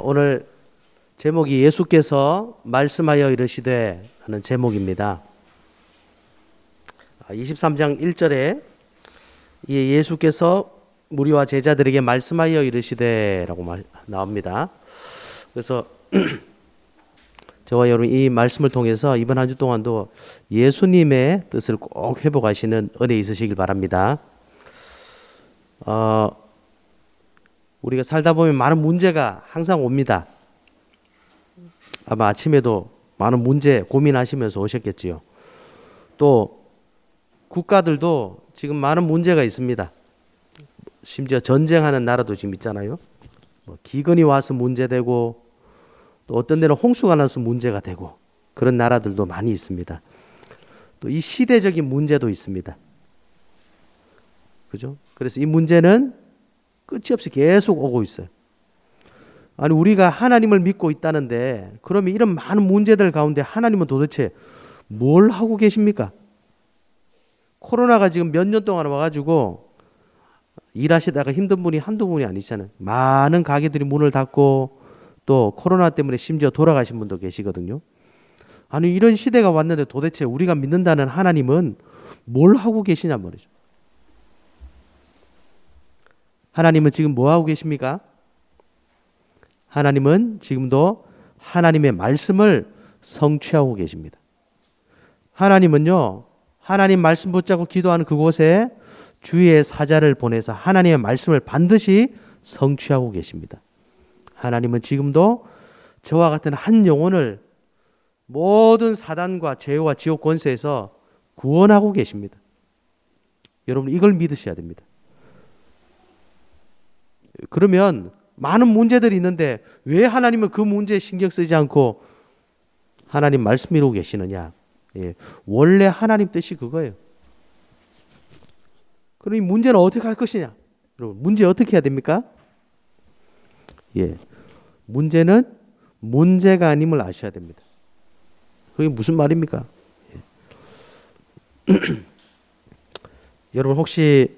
오늘 제목이 예수께서 말씀하여 이르시되 하는 제목입니다. 23장 1절에 예수께서 무리와 제자들에게 말씀하여 이르시되라고 나옵니다. 그래서 저와 여러분 이 말씀을 통해서 이번 한 주 동안도 예수님의 뜻을 꼭 회복하시는 은혜 있으시길 바랍니다. 우리가 살다 보면 많은 문제가 항상 옵니다. 아마 아침에도 많은 문제 고민하시면서 오셨겠지요. 또 국가들도 지금 많은 문제가 있습니다. 심지어 전쟁하는 나라도 지금 있잖아요. 기근이 와서 문제되고 또 어떤 데는 홍수가 나서 문제가 되고 그런 나라들도 많이 있습니다. 또 이 시대적인 문제도 있습니다. 그죠? 그래서 이 문제는 끝이 없이 계속 오고 있어요. 아니 우리가 하나님을 믿고 있다는데 그러면 이런 많은 문제들 가운데 하나님은 도대체 뭘 하고 계십니까? 코로나가 지금 몇 년 동안 와가지고 일하시다가 힘든 분이 한두 분이 아니잖아요. 많은 가게들이 문을 닫고 또 코로나 때문에 심지어 돌아가신 분도 계시거든요. 아니 이런 시대가 왔는데 도대체 우리가 믿는다는 하나님은 뭘 하고 계시냐 말이죠. 하나님은 지금 뭐 하고 계십니까? 하나님은 지금도 하나님의 말씀을 성취하고 계십니다. 하나님은요, 하나님 말씀 붙잡고 기도하는 그곳에 주의 사자를 보내서 하나님의 말씀을 반드시 성취하고 계십니다. 하나님은 지금도 저와 같은 한 영혼을 모든 사단과 죄와 지옥 권세에서 구원하고 계십니다. 여러분 이걸 믿으셔야 됩니다. 그러면 많은 문제들이 있는데 왜 하나님은 그 문제에 신경 쓰지 않고 하나님 말씀 이루고 계시느냐? 원래 하나님 뜻이 그거예요. 그럼 이 문제는 어떻게 할 것이냐? 여러분 문제 어떻게 해야 됩니까? 문제는 문제가 아님을 아셔야 됩니다. 그게 무슨 말입니까? 여러분 혹시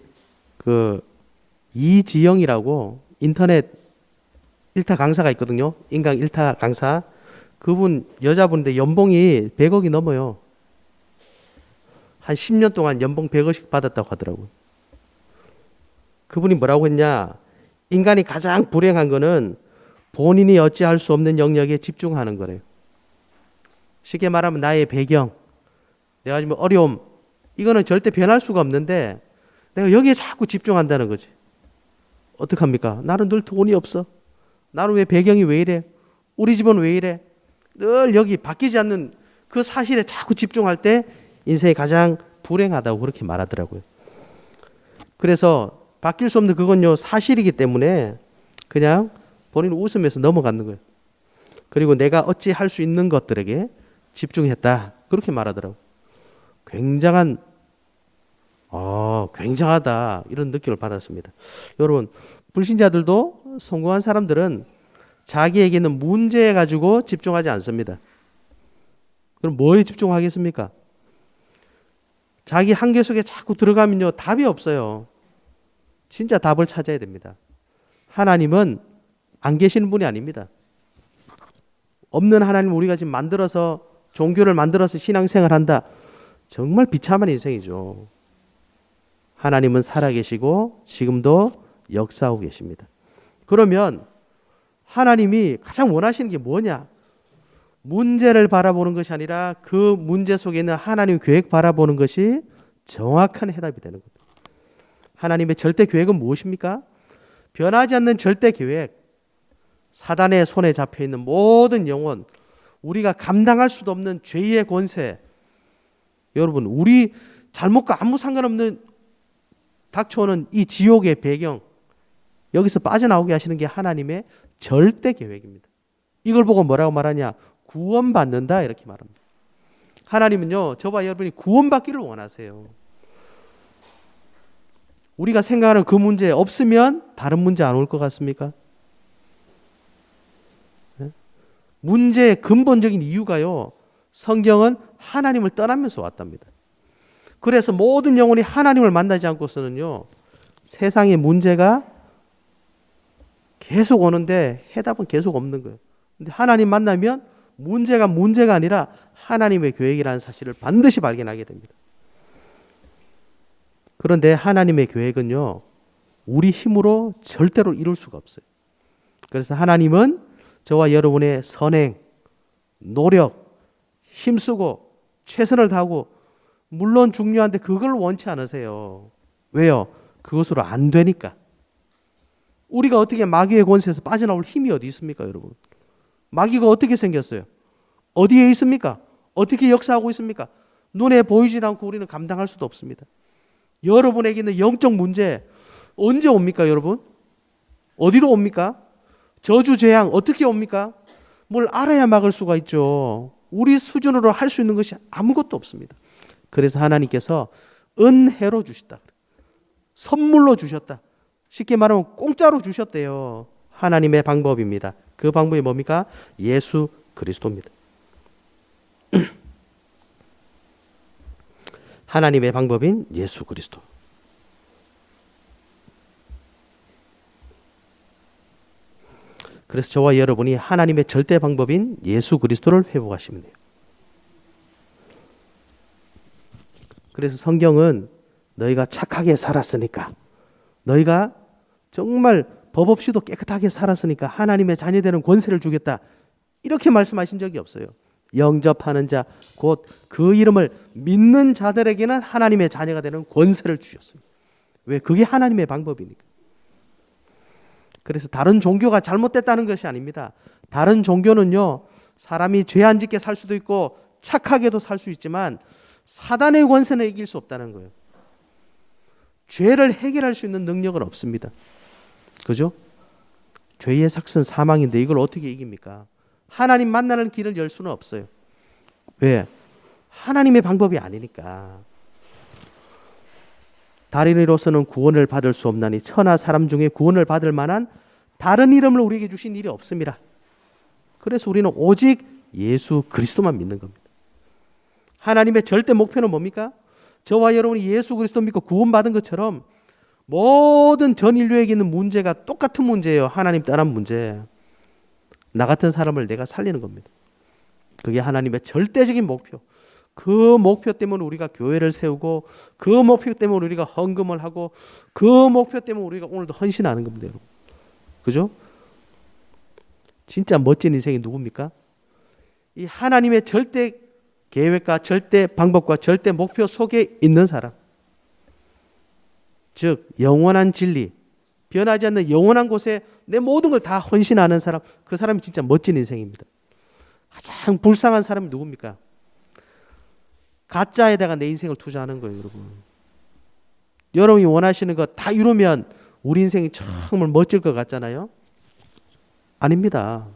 이지영이라고 인터넷 1타 강사가 있거든요. 인강 1타 강사. 그분 여자분인데 연봉이 100억이 넘어요. 한 10년 동안 연봉 100억씩 받았다고 하더라고요. 그분이 뭐라고 했냐? 인간이 가장 불행한 거는 본인이 어찌할 수 없는 영역에 집중하는 거래요. 쉽게 말하면 나의 배경, 내가 지금 어려움, 이거는 절대 변할 수가 없는데 내가 여기에 자꾸 집중한다는 거지. 어떡합니까? 나는 늘 돈이 없어. 나는 왜 배경이 왜 이래? 우리 집은 왜 이래? 늘 여기 바뀌지 않는 그 사실에 자꾸 집중할 때 인생이 가장 불행하다고 그렇게 말하더라고요. 그래서 바뀔 수 없는 그건요 사실이기 때문에 그냥 본인은 웃으면서 넘어가는 거예요. 그리고 내가 어찌 할 수 있는 것들에게 집중했다. 그렇게 말하더라고요. 굉장하다 이런 느낌을 받았습니다. 여러분 불신자들도 성공한 사람들은 자기에게 있는 문제에 가지고 집중하지 않습니다. 그럼 뭐에 집중하겠습니까? 자기 한계 속에 자꾸 들어가면요 답이 없어요. 진짜 답을 찾아야 됩니다. 하나님은 안 계시는 분이 아닙니다. 없는 하나님을 우리가 지금 만들어서 종교를 만들어서 신앙생활한다. 정말 비참한 인생이죠. 하나님은 살아계시고 지금도 역사하고 계십니다. 그러면 하나님이 가장 원하시는 게 뭐냐? 문제를 바라보는 것이 아니라 그 문제 속에 있는 하나님 계획 바라보는 것이 정확한 해답이 되는 겁니다. 하나님의 절대 계획은 무엇입니까? 변하지 않는 절대 계획. 사단의 손에 잡혀 있는 모든 영혼, 우리가 감당할 수도 없는 죄의 권세. 여러분, 우리 잘못과 아무 상관없는 닥쳐오는 이 지옥의 배경, 여기서 빠져나오게 하시는 게 하나님의 절대 계획입니다. 이걸 보고 뭐라고 말하냐? 구원받는다 이렇게 말합니다. 하나님은요, 저와 여러분이 구원받기를 원하세요. 우리가 생각하는 그 문제 없으면 다른 문제 안 올 것 같습니까? 문제의 근본적인 이유가요, 성경은 하나님을 떠나면서 왔답니다. 그래서 모든 영혼이 하나님을 만나지 않고서는요, 세상의 문제가 계속 오는데 해답은 계속 없는 거예요. 근데 하나님 만나면 문제가 아니라 하나님의 계획이라는 사실을 반드시 발견하게 됩니다. 그런데 하나님의 계획은요, 우리 힘으로 절대로 이룰 수가 없어요. 그래서 하나님은 저와 여러분의 선행, 노력, 힘쓰고 최선을 다하고 물론 중요한데 그걸 원치 않으세요. 왜요? 그것으로 안 되니까. 우리가 어떻게 마귀의 권세에서 빠져나올 힘이 어디 있습니까, 여러분? 마귀가 어떻게 생겼어요? 어디에 있습니까? 어떻게 역사하고 있습니까? 눈에 보이지도 않고 우리는 감당할 수도 없습니다. 여러분에게 있는 영적 문제 언제 옵니까, 여러분? 어디로 옵니까? 저주 재앙 어떻게 옵니까? 뭘 알아야 막을 수가 있죠. 우리 수준으로 할 수 있는 것이 아무것도 없습니다. 그래서 하나님께서 은혜로 주셨다. 선물로 주셨다. 쉽게 말하면 공짜로 주셨대요. 하나님의 방법입니다. 그 방법이 뭡니까? 예수 그리스도입니다. 하나님의 방법인 예수 그리스도. 그래서 저와 여러분이 하나님의 절대 방법인 예수 그리스도를 회복하시면 돼요. 그래서 성경은 너희가 착하게 살았으니까, 너희가 정말 법 없이도 깨끗하게 살았으니까 하나님의 자녀되는 권세를 주겠다, 이렇게 말씀하신 적이 없어요. 영접하는 자, 곧 그 이름을 믿는 자들에게는 하나님의 자녀가 되는 권세를 주셨습니다. 왜? 그게 하나님의 방법이니까. 그래서 다른 종교가 잘못됐다는 것이 아닙니다. 다른 종교는요, 사람이 죄 안 짓게 살 수도 있고 착하게도 살 수 있지만 사단의 권세는 이길 수 없다는 거예요. 죄를 해결할 수 있는 능력은 없습니다. 그죠? 죄의 삭은 사망인데 이걸 어떻게 이깁니까? 하나님 만나는 길을 열 수는 없어요. 왜? 하나님의 방법이 아니니까. 다른이로서는 구원을 받을 수 없나니 천하 사람 중에 구원을 받을 만한 다른 이름을 우리에게 주신 일이 없습니다. 그래서 우리는 오직 예수 그리스도만 믿는 겁니다. 하나님의 절대 목표는 뭡니까? 저와 여러분이 예수 그리스도 믿고 구원받은 것처럼 모든 전 인류에게 있는 문제가 똑같은 문제예요. 하나님 떠난 문제. 나 같은 사람을 내가 살리는 겁니다. 그게 하나님의 절대적인 목표. 그 목표 때문에 우리가 교회를 세우고, 그 목표 때문에 우리가 헌금을 하고, 그 목표 때문에 우리가 오늘도 헌신하는 겁니다, 여러분. 그죠? 진짜 멋진 인생이 누굽니까? 이 하나님의 절대 계획과 절대 방법과 절대 목표 속에 있는 사람. 즉 영원한 진리, 변하지 않는 영원한 곳에 내 모든 걸 다 헌신하는 사람, 그 사람이 진짜 멋진 인생입니다. 가장 불쌍한 사람이 누굽니까? 가짜에다가 내 인생을 투자하는 거예요, 여러분. 여러분이 원하시는 거 다 이루면 우리 인생이 정말 멋질 것 같잖아요. 아닙니다.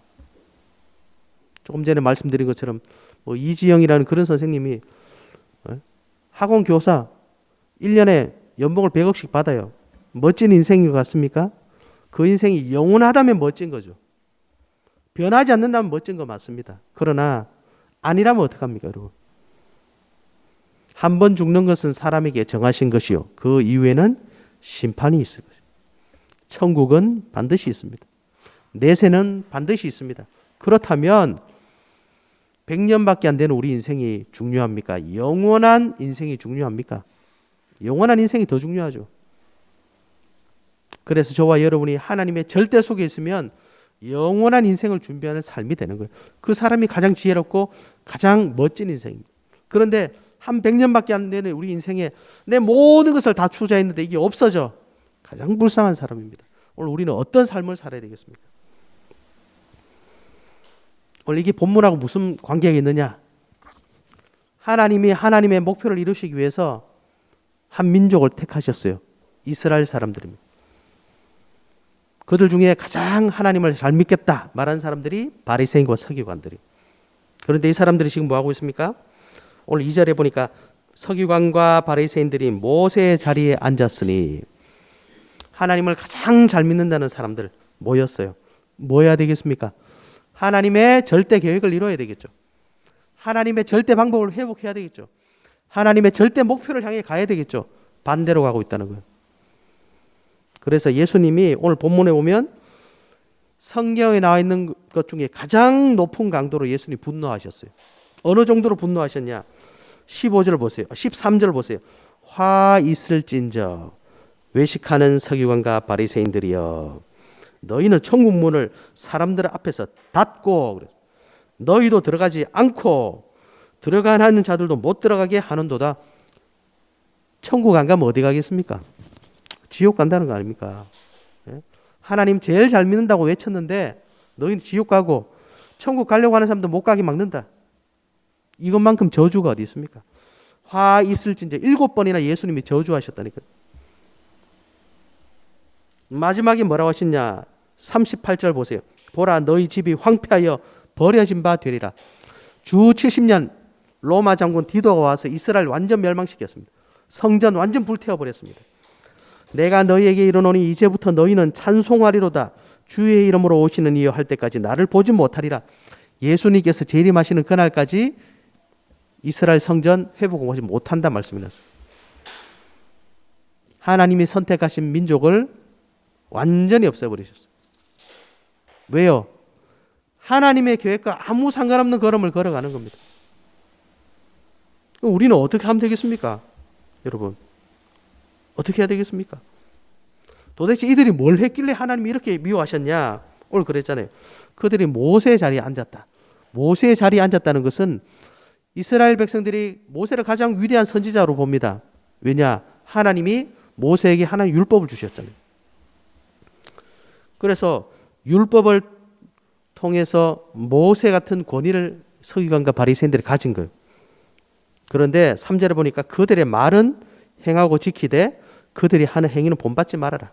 조금 전에 말씀드린 것처럼 이지영이라는 그런 선생님이 학원 교사 1년에 연봉을 100억씩 받아요. 멋진 인생인 것 같습니까? 그 인생이 영원하다면 멋진 거죠. 변하지 않는다면 멋진 거 맞습니다. 그러나 아니라면 어떡합니까, 여러분? 한 번 죽는 것은 사람에게 정하신 것이요, 그 이후에는 심판이 있을 것입니다. 천국은 반드시 있습니다. 내세는 반드시 있습니다. 그렇다면 100년밖에 안 되는 우리 인생이 중요합니까? 영원한 인생이 중요합니까? 영원한 인생이 더 중요하죠. 그래서 저와 여러분이 하나님의 절대 속에 있으면 영원한 인생을 준비하는 삶이 되는 거예요. 그 사람이 가장 지혜롭고 가장 멋진 인생입니다. 그런데 한 100년밖에 안 되는 우리 인생에 내 모든 것을 다 투자했는데 이게 없어져. 가장 불쌍한 사람입니다. 오늘 우리는 어떤 삶을 살아야 되겠습니까? 오늘 이게 본문하고 무슨 관계가 있느냐? 하나님이 하나님의 목표를 이루시기 위해서 한 민족을 택하셨어요. 이스라엘 사람들입니다. 그들 중에 가장 하나님을 잘 믿겠다 말한 사람들이 바리새인과 서기관들이. 그런데 이 사람들이 지금 뭐 하고 있습니까? 오늘 2절에 보니까 서기관과 바리새인들이 모세의 자리에 앉았으니, 하나님을 가장 잘 믿는다는 사람들 모였어요. 뭐 해야 되겠습니까? 하나님의 절대 계획을 이루어야 되겠죠. 하나님의 절대 방법을 회복해야 되겠죠. 하나님의 절대 목표를 향해 가야 되겠죠. 반대로 가고 있다는 거예요. 그래서 예수님이 오늘 본문에 보면 성경에 나와 있는 것 중에 가장 높은 강도로 예수님이 분노하셨어요. 어느 정도로 분노하셨냐? 15절 보세요. 13절 보세요. 화 있을진저 외식하는 서기관과 바리새인들이여 너희는 천국 문을 사람들 앞에서 닫고 너희도 들어가지 않고 들어가는 자들도 못 들어가게 하는도다. 천국 안 가면 어디 가겠습니까? 지옥 간다는 거 아닙니까? 하나님 제일 잘 믿는다고 외쳤는데 너희는 지옥 가고 천국 가려고 하는 사람도 못 가게 막는다. 이것만큼 저주가 어디 있습니까? 화 있을진저 7번이나 예수님이 저주하셨다니까요. 마지막에 뭐라고 하셨냐? 38절 보세요. 보라 너희 집이 황폐하여 버려진 바 되리라. 주 70년 로마 장군 디도가 와서 이스라엘 완전 멸망시켰습니다. 성전 완전 불태워버렸습니다. 내가 너희에게 이르노니 이제부터 너희는 찬송하리로다. 주의 이름으로 오시는 이여 할 때까지 나를 보지 못하리라. 예수님께서 재림하시는 그날까지 이스라엘 성전 회복하지 못한다 말씀이 났어요. 하나님이 선택하신 민족을 완전히 없애버리셨어요. 왜요? 하나님의 계획과 아무 상관없는 걸음을 걸어가는 겁니다. 우리는 어떻게 하면 되겠습니까? 여러분 어떻게 해야 되겠습니까? 도대체 이들이 뭘 했길래 하나님이 이렇게 미워하셨냐? 오늘 그랬잖아요. 그들이 모세의 자리에 앉았다. 모세의 자리에 앉았다는 것은 이스라엘 백성들이 모세를 가장 위대한 선지자로 봅니다. 왜냐? 하나님이 모세에게 하나님 율법을 주셨잖아요. 그래서 율법을 통해서 모세 같은 권위를 서기관과 바리새인들이 가진 거예요. 그런데 3절에 보니까 그들의 말은 행하고 지키되 그들이 하는 행위는 본받지 말아라.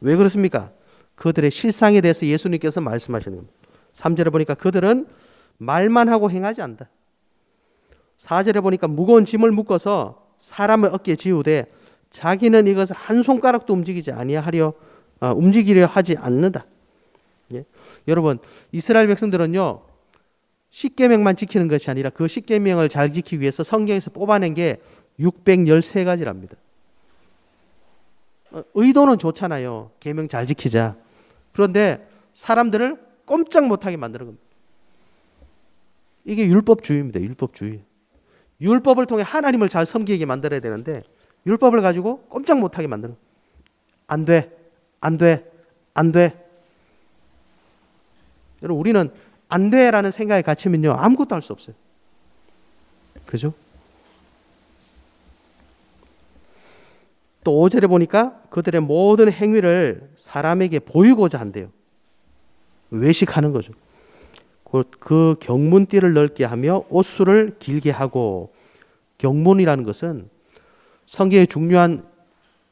왜 그렇습니까? 그들의 실상에 대해서 예수님께서 말씀하시는 겁니다. 3절에 보니까 그들은 말만 하고 행하지 않는다. 4절에 보니까 무거운 짐을 묶어서 사람의 어깨에 지우되 자기는 이것을 한 손가락도 움직이려 하지 않는다. 예? 여러분 이스라엘 백성들은요 10계명만 지키는 것이 아니라 그 10계명을 잘 지키기 위해서 성경에서 뽑아낸 게 613가지랍니다. 의도는 좋잖아요. 계명 잘 지키자. 그런데 사람들을 꼼짝 못하게 만드는 겁니다. 이게 율법주의입니다. 율법주의. 율법을 통해 하나님을 잘 섬기게 만들어야 되는데 율법을 가지고 꼼짝 못하게 만드는 겁니다. 안 돼. 안 돼. 안 돼. 여러분 우리는 안 돼라는 생각에 갇히면요 아무것도 할 수 없어요. 그죠? 또 5절에 보니까 그들의 모든 행위를 사람에게 보이고자 한대요. 외식하는 거죠. 그 경문띠를 넓게 하며 옷수를 길게 하고, 경문이라는 것은 성경의 중요한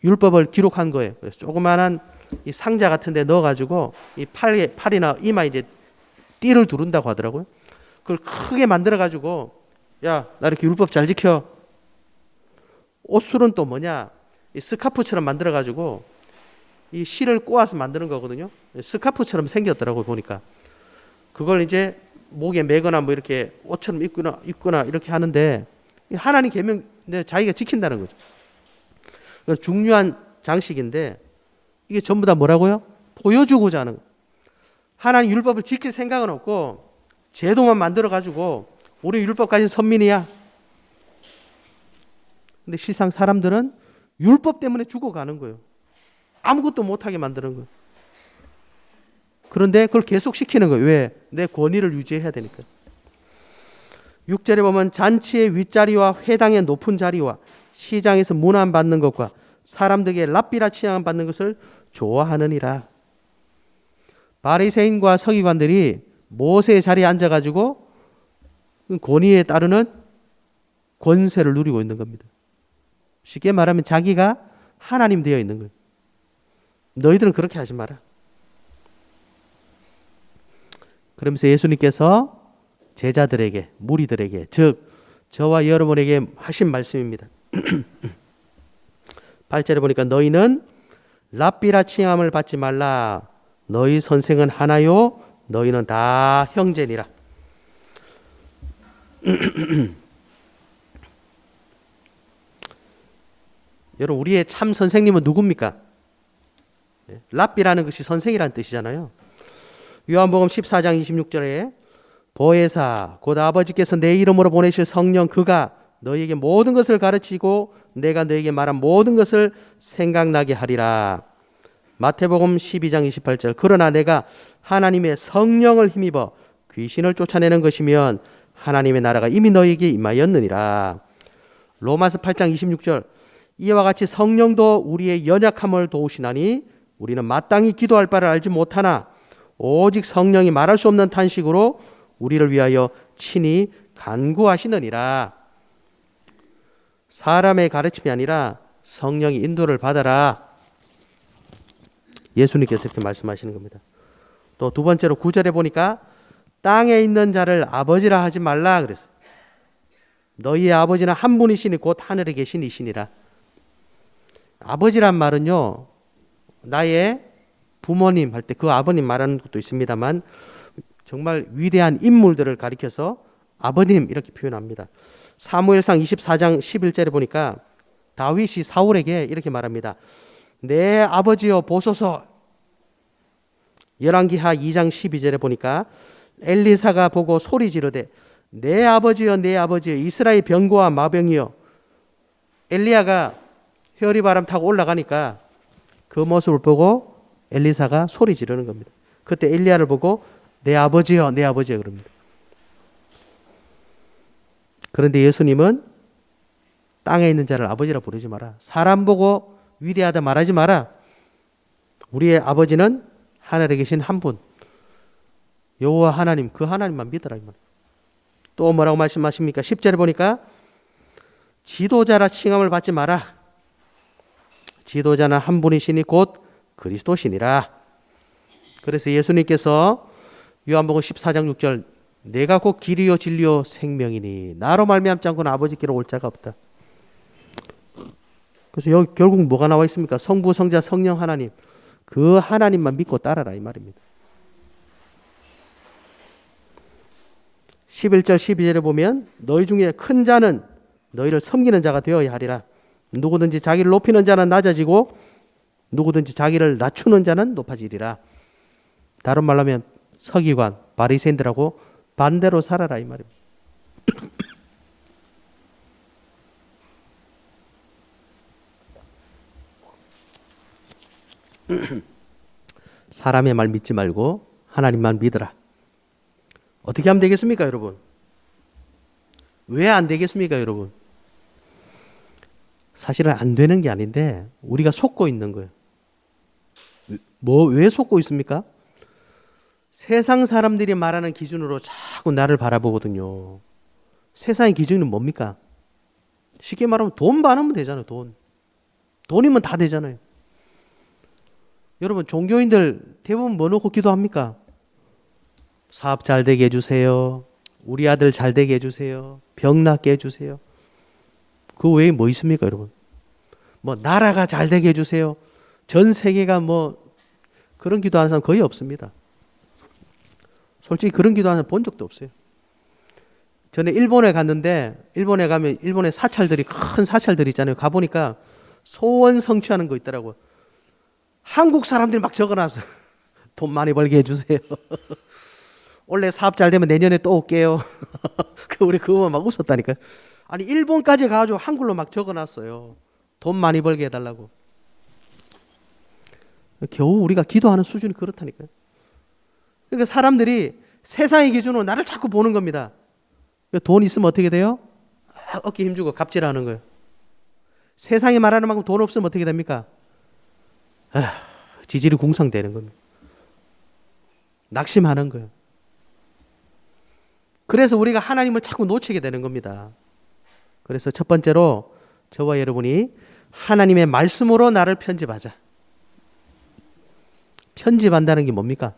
율법을 기록한 거예요. 그래서 조그마한 이 상자 같은 데 넣어가지고 이 팔이나 이마에 이제 띠를 두른다고 하더라고요. 그걸 크게 만들어가지고 야, 나 이렇게 율법 잘 지켜. 옷술은 또 뭐냐? 이 스카프처럼 만들어가지고 이 실을 꼬아서 만드는 거거든요. 스카프처럼 생겼더라고요, 보니까. 그걸 이제 목에 매거나 뭐 이렇게 옷처럼 입거나 이렇게 하는데 하나님 계명 자기가 지킨다는 거죠. 그래서 중요한 장식인데 이게 전부 다 뭐라고요? 보여주고자 하는 거예요. 하나님 율법을 지킬 생각은 없고 제도만 만들어가지고 우리 율법 가진 선민이야. 근데 실상 사람들은 율법 때문에 죽어가는 거예요. 아무것도 못하게 만드는 거예요. 그런데 그걸 계속 시키는 거예요. 왜? 내 권위를 유지해야 되니까. 6절에 보면 잔치의 윗자리와 회당의 높은 자리와 시장에서 문안받는 것과 사람들에게 랍비라 취향 받는 것을 좋아하느니라. 바리새인과 서기관들이 모세의 자리에 앉아가지고 권위에 따르는 권세를 누리고 있는 겁니다. 쉽게 말하면 자기가 하나님 되어 있는 거예요. 너희들은 그렇게 하지 마라. 그러면서 예수님께서 제자들에게, 무리들에게, 즉 저와 여러분에게 하신 말씀입니다. 8절에 보니까 너희는 랍비라 칭함을 받지 말라. 너희 선생은 하나요 너희는 다 형제니라. 여러분 우리의 참 선생님은 누굽니까? 랍비라는 것이 선생이라는 뜻이잖아요. 요한복음 14장 26절에 보혜사 곧 아버지께서 내 이름으로 보내실 성령 그가 너희에게 모든 것을 가르치고 내가 너희에게 말한 모든 것을 생각나게 하리라. 마태복음 12장 28절 그러나 내가 하나님의 성령을 힘입어 귀신을 쫓아내는 것이면 하나님의 나라가 이미 너희에게 임하였느니라. 로마서 8장 26절 이와 같이 성령도 우리의 연약함을 도우시나니 우리는 마땅히 기도할 바를 알지 못하나 오직 성령이 말할 수 없는 탄식으로 우리를 위하여 친히 간구하시느니라. 사람의 가르침이 아니라 성령이 인도를 받아라. 예수님께서 이렇게 말씀하시는 겁니다. 또 두 번째로 9절에 보니까 땅에 있는 자를 아버지라 하지 말라 그랬어요. 너희의 아버지는 한 분이시니 곧 하늘에 계신 이시니라. 아버지란 말은요, 나의 부모님 할 때 그 아버님 말하는 것도 있습니다만 정말 위대한 인물들을 가리켜서 아버님 이렇게 표현합니다. 사무엘상 24장 11절에 보니까 다윗이 사울에게 이렇게 말합니다. 내 아버지여 보소서. 열왕기하 2장 12절에 보니까 엘리사가 보고 소리 지르되 내 아버지여 내 아버지여 이스라엘 병거와 마병이여. 엘리야가 회오리바람 타고 올라가니까 그 모습을 보고 엘리사가 소리 지르는 겁니다. 그때 엘리야를 보고 내 아버지여 내 아버지여 그럽니다. 그런데 예수님은 땅에 있는 자를 아버지라 부르지 마라. 사람 보고 위대하다 말하지 마라. 우리의 아버지는 하늘에 계신 한 분 여호와 하나님 그 하나님만 믿어라. 또 뭐라고 말씀하십니까? 10절에 보니까 지도자라 칭함을 받지 마라. 지도자는 한 분이시니 곧 그리스도시니라. 그래서 예수님께서 요한복음 14장 6절 내가 곧 길이요 진리요 생명이니 나로 말미암지 않고는 아버지께로 올 자가 없다. 그래서 여기 결국 뭐가 나와 있습니까? 성부 성자 성령 하나님 그 하나님만 믿고 따라라 이 말입니다. 11절 12절에 보면 너희 중에 큰 자는 너희를 섬기는 자가 되어야 하리라. 누구든지 자기를 높이는 자는 낮아지고 누구든지 자기를 낮추는 자는 높아지리라. 다른 말로 하면 서기관 바리새인들하고 반대로 살아라 이 말입니다. 사람의 말 믿지 말고 하나님만 믿으라. 어떻게 하면 되겠습니까, 여러분? 왜 안 되겠습니까, 여러분? 사실은 안 되는 게 아닌데 우리가 속고 있는 거예요. 왜 속고 있습니까? 세상 사람들이 말하는 기준으로 자꾸 나를 바라보거든요. 세상의 기준은 뭡니까? 쉽게 말하면 돈 많으면 되잖아요. 돈이면 다 되잖아요. 여러분 종교인들 대부분 뭐 놓고 기도합니까? 사업 잘 되게 해주세요. 우리 아들 잘 되게 해주세요. 병 낫게 해주세요. 그 외에 뭐 있습니까, 여러분? 뭐 나라가 잘 되게 해주세요. 전 세계가 뭐 그런 기도하는 사람 거의 없습니다. 솔직히 그런 기도하는 사람 본 적도 없어요. 전에 일본에 갔는데 일본에 가면 일본의 사찰들이 큰 사찰들 있잖아요. 가보니까 소원 성취하는 거 있더라고요. 한국 사람들이 막 적어놨어. 돈 많이 벌게 해주세요. 원래 사업 잘 되면 내년에 또 올게요. 우리 그거만 막 웃었다니까요. 아니 일본까지 가가지고 한글로 막 적어놨어요. 돈 많이 벌게 해달라고. 겨우 우리가 기도하는 수준이 그렇다니까요. 그러니까 사람들이 세상의 기준으로 나를 자꾸 보는 겁니다. 돈 있으면 어떻게 돼요? 어깨 힘주고 갑질하는 거예요. 세상이 말하는 만큼 돈 없으면 어떻게 됩니까? 지질이 궁상되는 겁니다. 낙심하는 거예요. 그래서 우리가 하나님을 자꾸 놓치게 되는 겁니다. 그래서 첫 번째로 저와 여러분이 하나님의 말씀으로 나를 편집하자. 편집한다는 게 뭡니까?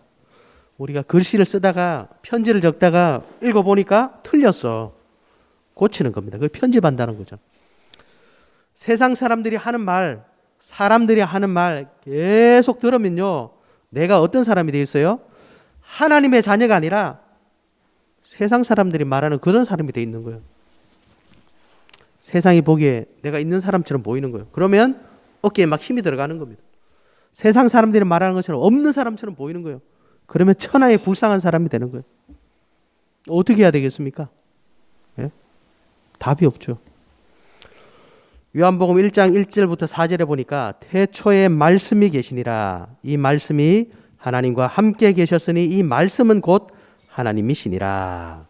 우리가 글씨를 쓰다가 편지를 적다가 읽어보니까 틀렸어. 고치는 겁니다. 그걸 편집한다는 거죠. 세상 사람들이 하는 말, 사람들이 하는 말 계속 들으면요. 내가 어떤 사람이 되어 있어요? 하나님의 자녀가 아니라 세상 사람들이 말하는 그런 사람이 되어 있는 거예요. 세상이 보기에 내가 있는 사람처럼 보이는 거예요. 그러면 어깨에 막 힘이 들어가는 겁니다. 세상 사람들이 말하는 것처럼 없는 사람처럼 보이는 거예요. 그러면 천하의 불쌍한 사람이 되는 거예요. 어떻게 해야 되겠습니까? 예? 답이 없죠. 요한복음 1장 1절부터 4절에 보니까 태초에 말씀이 계시니라. 이 말씀이 하나님과 함께 계셨으니 이 말씀은 곧 하나님이시니라.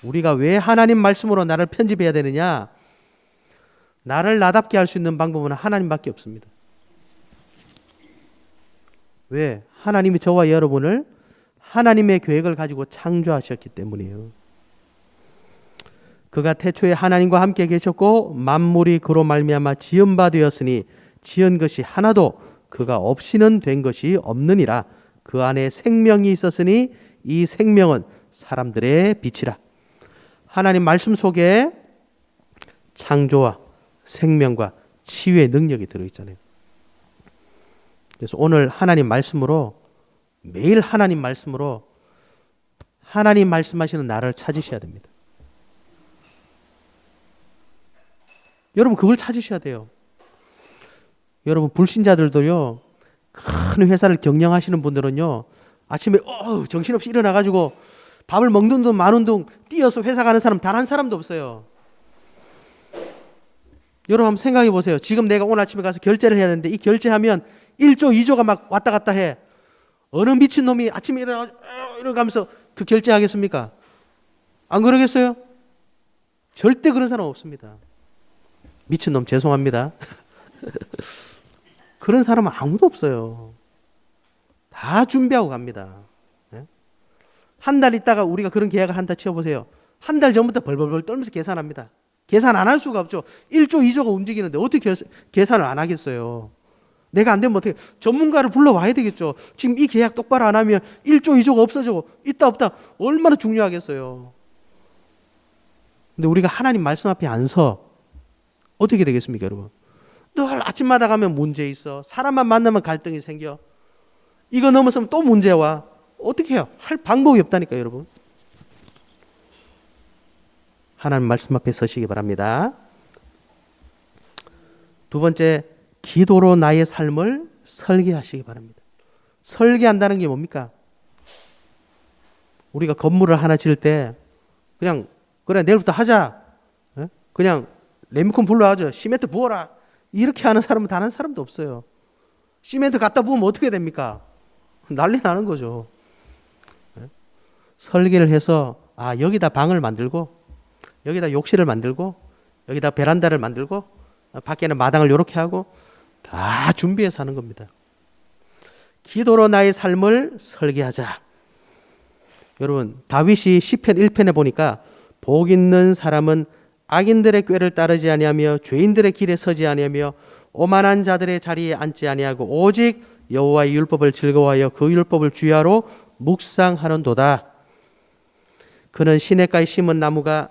우리가 왜 하나님 말씀으로 나를 편집해야 되느냐? 나를 나답게 할 수 있는 방법은 하나님밖에 없습니다. 왜? 하나님이 저와 여러분을 하나님의 계획을 가지고 창조하셨기 때문이에요. 그가 태초에 하나님과 함께 계셨고 만물이 그로 말미암아 지은 바 되었으니 지은 것이 하나도 그가 없이는 된 것이 없느니라. 그 안에 생명이 있었으니 이 생명은 사람들의 빛이라. 하나님 말씀 속에 창조와 생명과 치유의 능력이 들어있잖아요. 그래서 오늘 하나님 말씀으로, 매일 하나님 말씀으로 하나님 말씀하시는 나를 찾으셔야 됩니다. 여러분 그걸 찾으셔야 돼요. 여러분 불신자들도요, 큰 회사를 경영하시는 분들은요, 아침에 정신없이 일어나가지고 밥을 먹는 둥 마는 둥 뛰어서 회사 가는 사람 단 한 사람도 없어요. 여러분 한번 생각해 보세요. 지금 내가 오늘 아침에 가서 결제를 해야 되는데 이 결제하면 1조 2조가 막 왔다 갔다 해. 어느 미친놈이 아침에 일어나면서 그 결제하겠습니까? 안 그러겠어요? 절대 그런 사람 없습니다. 미친놈 죄송합니다. 그런 사람은 아무도 없어요. 다 준비하고 갑니다. 한 달 있다가 우리가 그런 계약을 한다 치워보세요. 한 달 전부터 벌벌벌 떨면서 계산합니다. 계산 안 할 수가 없죠. 1조 2조가 움직이는데 어떻게 계산을 안 하겠어요. 내가 안 되면 어떻게, 전문가를 불러와야 되겠죠. 지금 이 계약 똑바로 안 하면 1조 2조가 없어지고 있다 없다 얼마나 중요하겠어요. 근데 우리가 하나님 말씀 앞에 안 서 어떻게 되겠습니까, 여러분? 늘 아침마다 가면 문제 있어. 사람만 만나면 갈등이 생겨. 이거 넘어서면 또 문제 와. 어떻게 해요? 할 방법이 없다니까요, 여러분. 하나님 말씀 앞에 서시기 바랍니다. 두 번째, 기도로 나의 삶을 설계하시기 바랍니다. 설계한다는 게 뭡니까? 우리가 건물을 하나 지을 때 그냥 그래 내일부터 하자. 그냥 레미콘 불러와줘. 시멘트 부어라. 이렇게 하는 사람은 단 한 사람도 없어요. 시멘트 갖다 부으면 어떻게 됩니까? 난리 나는 거죠. 설계를 해서 여기다 방을 만들고 여기다 욕실을 만들고 여기다 베란다를 만들고 밖에는 마당을 이렇게 하고 다 준비해서 하는 겁니다. 기도로 나의 삶을 설계하자. 여러분 다윗이 시편 1편에 보니까 복 있는 사람은 악인들의 꾀를 따르지 아니하며 죄인들의 길에 서지 아니하며 오만한 자들의 자리에 앉지 아니하고 오직 여호와의 율법을 즐거워하여 그 율법을 주야로 묵상하는도다. 그는 시냇가에 심은 나무가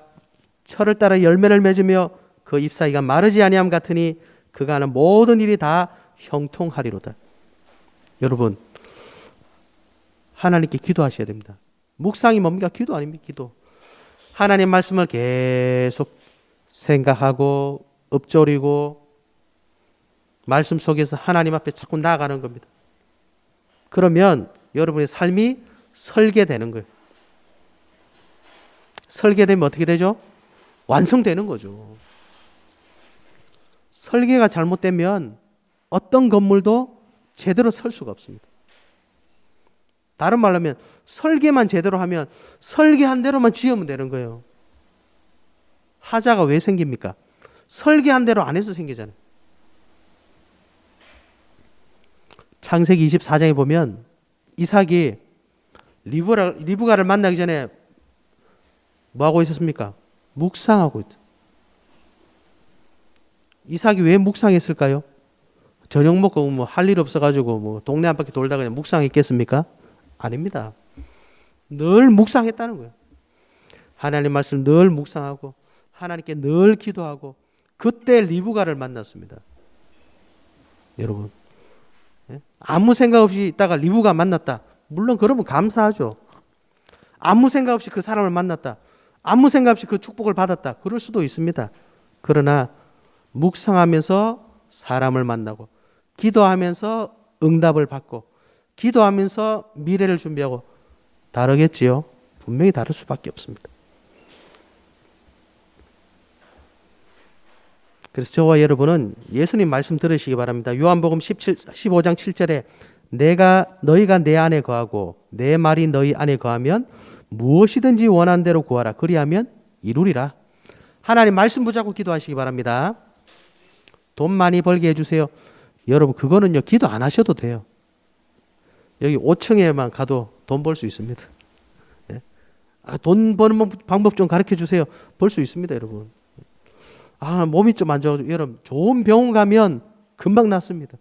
철을 따라 열매를 맺으며 그 잎사귀가 마르지 아니함 같으니 그가 하는 모든 일이 다 형통하리로다. 여러분 하나님께 기도하셔야 됩니다. 묵상이 뭡니까? 기도 아닙니까? 기도. 하나님 말씀을 계속 생각하고 읊조리고 말씀 속에서 하나님 앞에 자꾸 나아가는 겁니다. 그러면 여러분의 삶이 설계되는 거예요. 설계되면 어떻게 되죠? 완성되는 거죠. 설계가 잘못되면 어떤 건물도 제대로 설 수가 없습니다. 다른 말로 하면 설계만 제대로 하면 설계한 대로만 지으면 되는 거예요. 하자가 왜 생깁니까? 설계한 대로 안 해서 생기잖아요. 창세기 24장에 보면 이삭이 리브가를 만나기 전에 뭐 하고 있었습니까? 묵상하고 있다. 이삭이 왜 묵상했을까요? 저녁 먹고 뭐 할 일 없어가지고 뭐 동네 한 바퀴 돌다가 그냥 묵상했겠습니까? 아닙니다. 늘 묵상했다는 거예요. 하나님 말씀 늘 묵상하고 하나님께 늘 기도하고 그때 리브가를 만났습니다. 여러분 아무 생각 없이 있다가 리브가 만났다. 물론 그러면 감사하죠. 아무 생각 없이 그 사람을 만났다. 아무 생각 없이 그 축복을 받았다. 그럴 수도 있습니다. 그러나 묵상하면서 사람을 만나고 기도하면서 응답을 받고 기도하면서 미래를 준비하고 다르겠지요? 분명히 다를 수밖에 없습니다. 그래서 저와 여러분은 예수님 말씀 들으시기 바랍니다. 요한복음 15장 7절에 너희가 내 안에 거하고 내 말이 너희 안에 거하면 무엇이든지 원하는 대로 구하라. 그리하면 이루리라. 하나님 말씀 붙잡고 기도하시기 바랍니다. 돈 많이 벌게 해주세요. 여러분 그거는요 기도 안 하셔도 돼요. 여기 5층에만 가도 돈 벌 수 있습니다. 돈 버는 방법 좀 가르쳐 주세요. 벌 수 있습니다, 여러분. 몸이 좀 안 좋아요. 여러분 좋은 병원 가면 금방 낫습니다.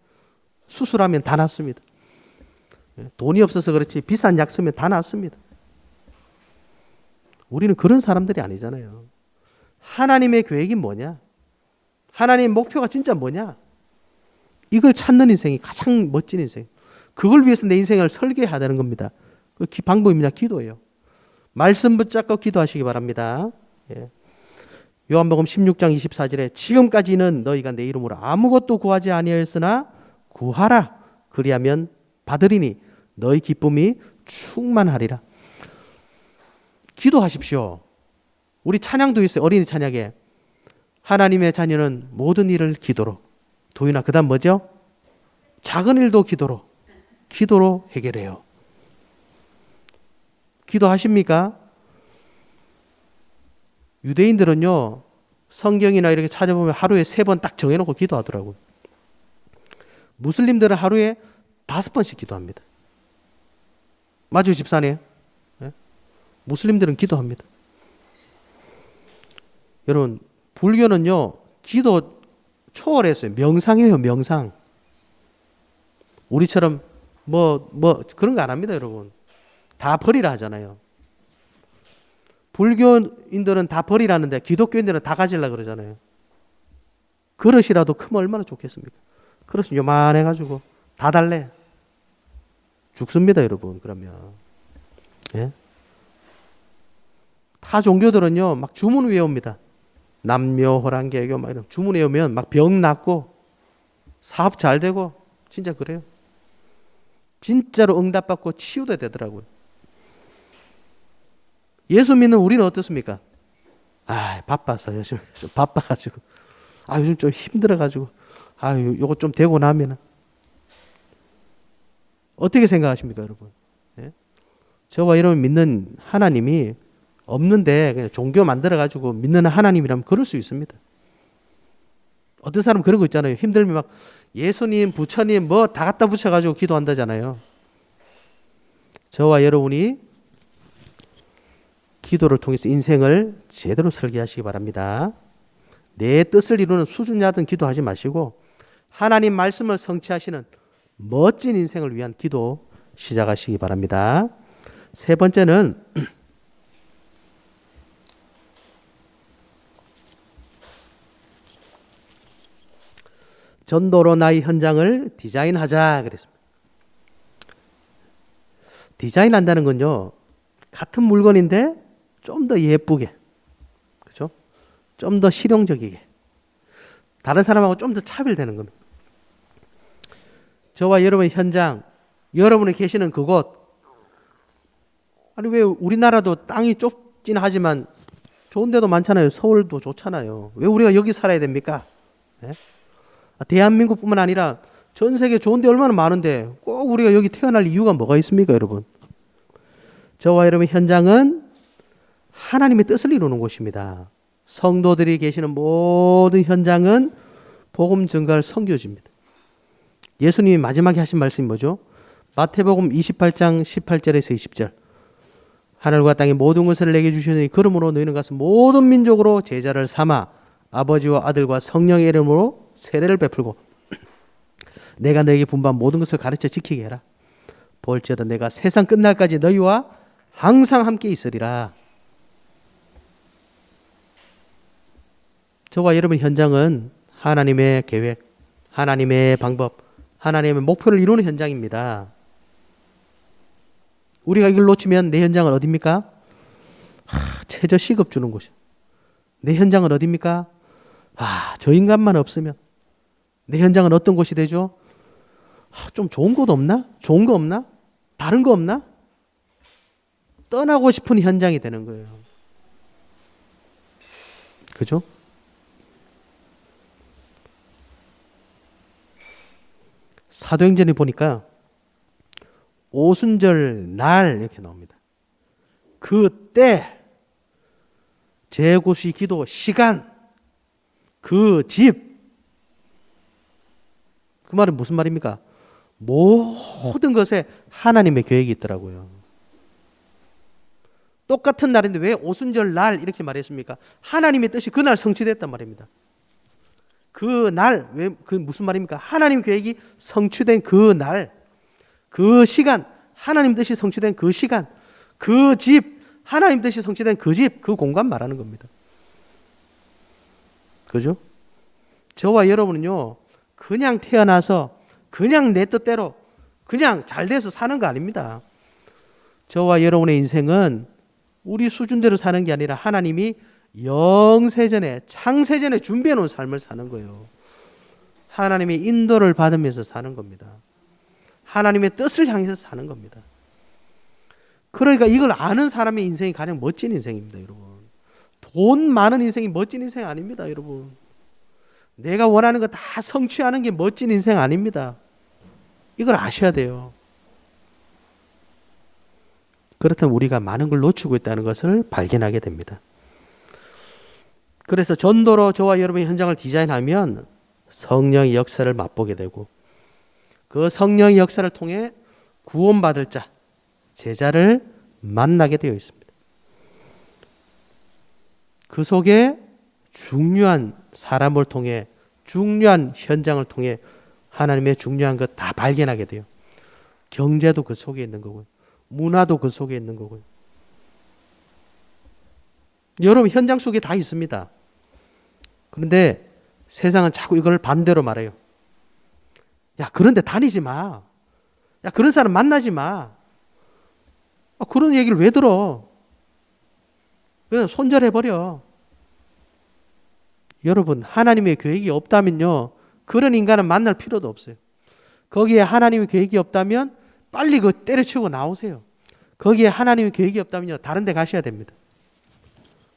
수술하면 다 낫습니다. 돈이 없어서 그렇지 비싼 약 쓰면 다 낫습니다. 우리는 그런 사람들이 아니잖아요. 하나님의 계획이 뭐냐? 하나님의 목표가 진짜 뭐냐? 이걸 찾는 인생이 가장 멋진 인생. 그걸 위해서 내 인생을 설계해야 되는 겁니다. 그 방법입니다. 기도예요. 말씀 붙잡고 기도하시기 바랍니다. 요한복음 16장 24절에 지금까지는 너희가 내 이름으로 아무것도 구하지 아니하였으나 구하라. 그리하면 받으리니 너희 기쁨이 충만하리라. 기도하십시오. 우리 찬양도 있어요. 어린이 찬양에 하나님의 자녀는 모든 일을 기도로. 도윤아 그 다음 뭐죠? 작은 일도 기도로 해결해요. 기도하십니까? 유대인들은요 성경이나 이렇게 찾아보면 하루에 3번 딱 정해놓고 기도하더라고요. 무슬림들은 하루에 5번씩 기도합니다. 맞아요 집사님? 네? 무슬림들은 기도합니다. 여러분 불교는요 기도 초월했어요. 명상해요. 명상. 우리처럼 뭐 그런 거 안 합니다. 여러분 다 버리라 하잖아요. 불교인들은 다 버리라는데 기독교인들은 다 가지려고 그러잖아요. 그릇이라도 크면 얼마나 좋겠습니까? 그릇은 요만해가지고 다 달래. 죽습니다 여러분. 그러면 예? 타 종교들은요 막 주문 외웁니다. 남묘 호랑개교 막 이런 주문 외우면 막 병 낫고 사업 잘 되고 진짜 그래요. 진짜로 응답받고 치유도 되더라고요. 예수 믿는 우리는 어떻습니까? 바빠서 요즘 좀 바빠가지고 요즘 좀 힘들어가지고 요거 좀 되고 나면은 어떻게 생각하십니까 여러분? 예? 저와 여러분 믿는 하나님이 없는데 그냥 종교 만들어가지고 믿는 하나님이라면 그럴 수 있습니다. 어떤 사람 그런 거 있잖아요. 힘들면 막 예수님, 부처님 뭐 다 갖다 붙여가지고 기도한다잖아요. 저와 여러분이 기도를 통해서 인생을 제대로 설계하시기 바랍니다. 내 뜻을 이루는 수준야든 기도하지 마시고 하나님 말씀을 성취하시는 멋진 인생을 위한 기도 시작하시기 바랍니다. 3번째는 전도로 나의 현장을 디자인하자 그랬습니다. 디자인한다는 건요 같은 물건인데 좀 더 예쁘게, 그렇죠? 좀 더 실용적이게, 다른 사람하고 좀 더 차별되는 겁니다. 저와 여러분의 현장, 여러분이 계시는 그곳, 왜 우리나라도 땅이 좁긴 하지만 좋은 데도 많잖아요. 서울도 좋잖아요. 왜 우리가 여기 살아야 됩니까? 네? 대한민국뿐만 아니라 전 세계 좋은 데 얼마나 많은데 꼭 우리가 여기 태어날 이유가 뭐가 있습니까, 여러분? 저와 여러분의 현장은 하나님의 뜻을 이루는 곳입니다. 성도들이 계시는 모든 현장은 복음 증거할 선교지입니다. 예수님이 마지막에 하신 말씀이 뭐죠? 마태복음 28장 18절에서 20절. 하늘과 땅의 모든 것을 내게 주시니 그러므로 너희는 가서 모든 민족으로 제자를 삼아 아버지와 아들과 성령의 이름으로 세례를 베풀고 내가 너에게 분부한 모든 것을 가르쳐 지키게 해라. 볼지어다 내가 세상 끝날까지 너희와 항상 함께 있으리라. 저와 여러분 현장은 하나님의 계획, 하나님의 방법, 하나님의 목표를 이루는 현장입니다. 우리가 이걸 놓치면 내 현장은 어디입니까? 최저 시급 주는 곳이야. 내 현장은 어디입니까? 저 인간만 없으면 내 현장은 어떤 곳이 되죠? 좀 좋은 곳 없나? 좋은 거 없나? 다른 거 없나? 떠나고 싶은 현장이 되는 거예요. 그죠? 사도행전에 보니까 오순절 날 이렇게 나옵니다. 그때 제구시 기도 시간 그 집 그 말은 무슨 말입니까? 모든 것에 하나님의 계획이 있더라고요. 똑같은 날인데 왜 오순절 날 이렇게 말했습니까? 하나님의 뜻이 그날 성취됐단 말입니다. 그 날, 왜, 그 무슨 말입니까? 하나님 계획이 성취된 그 날, 그 시간, 하나님 뜻이 성취된 그 시간, 그 집, 하나님 뜻이 성취된 그 집, 그 공간 말하는 겁니다. 그죠? 저와 여러분은요, 그냥 태어나서 그냥 내 뜻대로 그냥 잘 돼서 사는 거 아닙니다. 저와 여러분의 인생은 우리 수준대로 사는 게 아니라 하나님이 영세전에 창세전에 준비해 놓은 삶을 사는 거예요. 하나님의 인도를 받으면서 사는 겁니다. 하나님의 뜻을 향해서 사는 겁니다. 그러니까 이걸 아는 사람의 인생이 가장 멋진 인생입니다, 여러분. 돈 많은 인생이 멋진 인생 아닙니다, 여러분. 내가 원하는 거 다 성취하는 게 멋진 인생 아닙니다. 이걸 아셔야 돼요. 그렇다면 우리가 많은 걸 놓치고 있다는 것을 발견하게 됩니다. 그래서 전도로 저와 여러분의 현장을 디자인하면 성령의 역사를 맛보게 되고 그 성령의 역사를 통해 구원받을 자, 제자를 만나게 되어 있습니다. 그 속에 중요한 사람을 통해 중요한 현장을 통해 하나님의 중요한 것 다 발견하게 돼요. 경제도 그 속에 있는 거고요. 문화도 그 속에 있는 거고요. 여러분 현장 속에 다 있습니다. 그런데 세상은 자꾸 이걸 반대로 말해요. 야, 그런데 다니지 마. 야, 그런 사람 만나지 마. 그런 얘기를 왜 들어? 그냥 손절해버려. 여러분, 하나님의 계획이 없다면요, 그런 인간은 만날 필요도 없어요. 거기에 하나님의 계획이 없다면 빨리 그 때려치우고 나오세요. 거기에 하나님의 계획이 없다면요, 다른 데 가셔야 됩니다.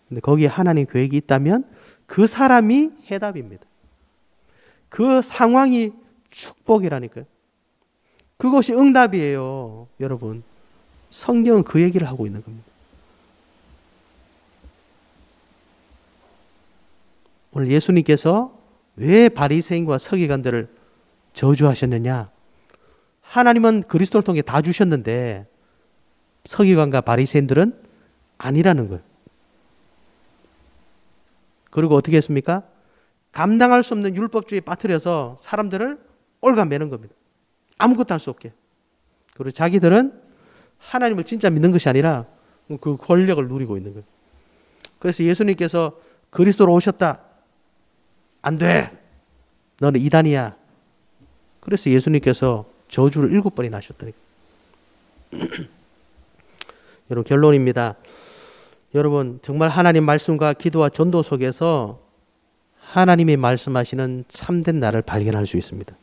근데 거기에 하나님의 계획이 있다면 그 사람이 해답입니다. 그 상황이 축복이라니까요. 그것이 응답이에요, 여러분. 성경은 그 얘기를 하고 있는 겁니다. 오늘 예수님께서 왜 바리새인과 서기관들을 저주하셨느냐? 하나님은 그리스도를 통해 다 주셨는데 서기관과 바리새인들은 아니라는 거예요. 그리고 어떻게 했습니까? 감당할 수 없는 율법주의에 빠뜨려서 사람들을 올가매는 겁니다. 아무것도 할 수 없게. 그리고 자기들은 하나님을 진짜 믿는 것이 아니라 그 권력을 누리고 있는 거예요. 그래서 예수님께서 그리스도로 오셨다. 안 돼. 너는 이단이야. 그래서 예수님께서 저주를 7번이나 하셨다니까. 여러분 결론입니다. 여러분 정말 하나님 말씀과 기도와 전도 속에서 하나님이 말씀하시는 참된 나를 발견할 수 있습니다.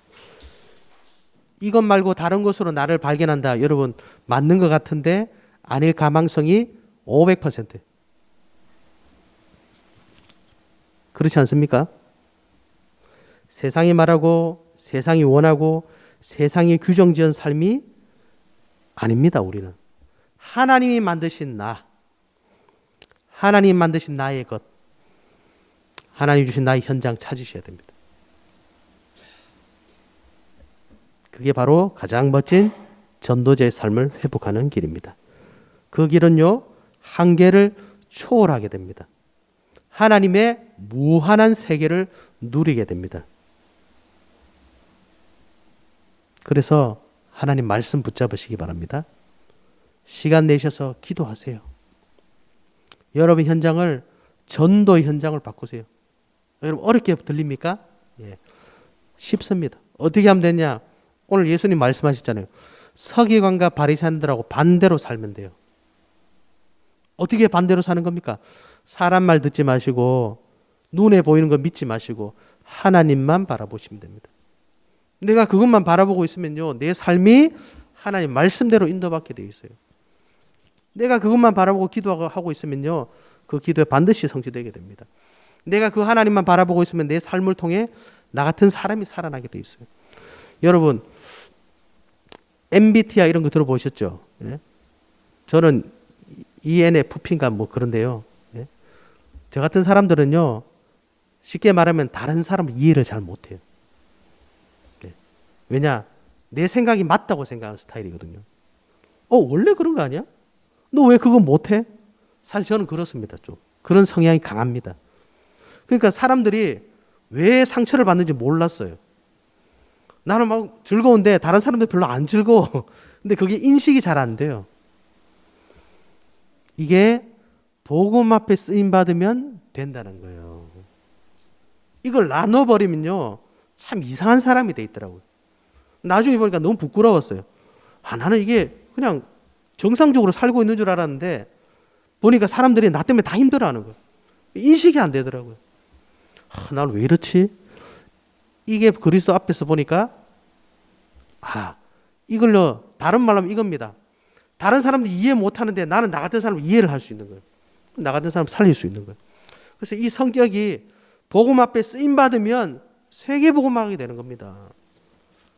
이것 말고 다른 것으로 나를 발견한다. 여러분 맞는 것 같은데 아닐 가망성이 500%. 그렇지 않습니까? 세상이 말하고 세상이 원하고 세상이 규정 지은 삶이 아닙니다. 우리는 하나님이 만드신 나, 하나님 만드신 나의 것, 하나님 주신 나의 현장 찾으셔야 됩니다. 그게 바로 가장 멋진 전도자의 삶을 회복하는 길입니다. 그 길은요, 한계를 초월하게 됩니다. 하나님의 무한한 세계를 누리게 됩니다. 그래서 하나님 말씀 붙잡으시기 바랍니다. 시간 내셔서 기도하세요. 여러분 현장을 전도의 현장을 바꾸세요. 여러분 어렵게 들립니까? 예. 쉽습니다. 어떻게 하면 되냐? 오늘 예수님 말씀하셨잖아요. 서기관과 바리새인들하고 반대로 살면 돼요. 어떻게 반대로 사는 겁니까? 사람 말 듣지 마시고 눈에 보이는 거 믿지 마시고 하나님만 바라보시면 됩니다. 내가 그것만 바라보고 있으면요, 내 삶이 하나님 말씀대로 인도받게 돼 있어요. 내가 그것만 바라보고 기도하고 있으면요, 그 기도에 반드시 성취되게 됩니다. 내가 그 하나님만 바라보고 있으면 내 삶을 통해 나 같은 사람이 살아나게 돼 있어요. 여러분, MBTI 이런 거 들어보셨죠? 예? 저는 ENFP인가 뭐 그런데요. 예? 저 같은 사람들은요, 쉽게 말하면 다른 사람을 이해를 잘 못해요. 예. 왜냐? 내 생각이 맞다고 생각하는 스타일이거든요. 원래 그런 거 아니야? 너 왜 그거 못해? 사실 저는 그렇습니다. 좀 그런 성향이 강합니다. 그러니까 사람들이 왜 상처를 받는지 몰랐어요. 나는 막 즐거운데 다른 사람들 별로 안 즐거워. 근데 그게 인식이 잘 안 돼요. 이게 복음 앞에 쓰임 받으면 된다는 거예요. 이걸 나눠버리면요, 참 이상한 사람이 돼 있더라고요. 나중에 보니까 너무 부끄러웠어요. 나는 이게 그냥 정상적으로 살고 있는 줄 알았는데 보니까 사람들이 나 때문에 다 힘들어하는 거예요. 인식이 안 되더라고요. 나는 왜 이렇지? 이게 그리스도 앞에서 보니까 이걸로 다른 말로 하면 이겁니다. 다른 사람들이 이해 못하는데 나는 나 같은 사람을 이해를 할 수 있는 거예요. 나 같은 사람을 살릴 수 있는 거예요. 그래서 이 성격이 복음 앞에 쓰임 받으면 세계 복음하게 되는 겁니다.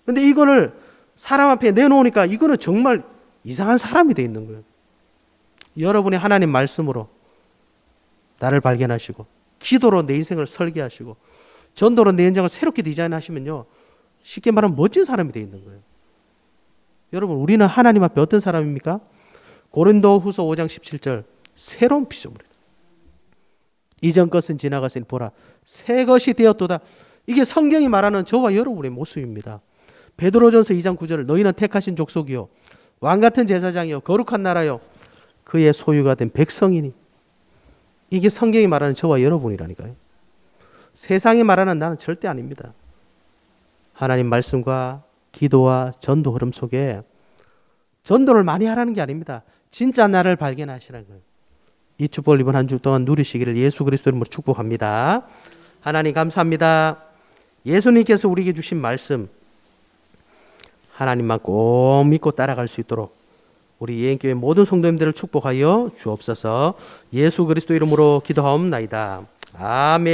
근데 이거를 사람 앞에 내놓으니까 이거는 정말 이상한 사람이 돼 있는 거예요. 여러분이 하나님 말씀으로 나를 발견하시고 기도로 내 인생을 설계하시고 전도로 내 인생을 새롭게 디자인하시면요, 쉽게 말하면 멋진 사람이 돼 있는 거예요. 여러분, 우리는 하나님 앞에 어떤 사람입니까? 고린도후서 5장 17절, 새로운 피조물이다. 이전 것은 지나갔으니 보라, 새 것이 되었도다. 이게 성경이 말하는 저와 여러분의 모습입니다. 베드로전서 2장 9절, 너희는 택하신 족속이요 왕같은 제사장이요 거룩한 나라요 그의 소유가 된 백성이니. 이게 성경이 말하는 저와 여러분이라니까요. 세상이 말하는 나는 절대 아닙니다. 하나님 말씀과 기도와 전도 흐름 속에 전도를 많이 하라는 게 아닙니다. 진짜 나를 발견하시라는 거예요. 이 축복을 이번 한 주 동안 누리시기를 예수 그리스도 이름으로 축복합니다. 하나님 감사합니다. 예수님께서 우리에게 주신 말씀 하나님만 꼭 믿고 따라갈 수 있도록 우리 예인교회 모든 성도님들을 축복하여 주옵소서. 예수 그리스도 이름으로 기도하옵나이다. 아멘.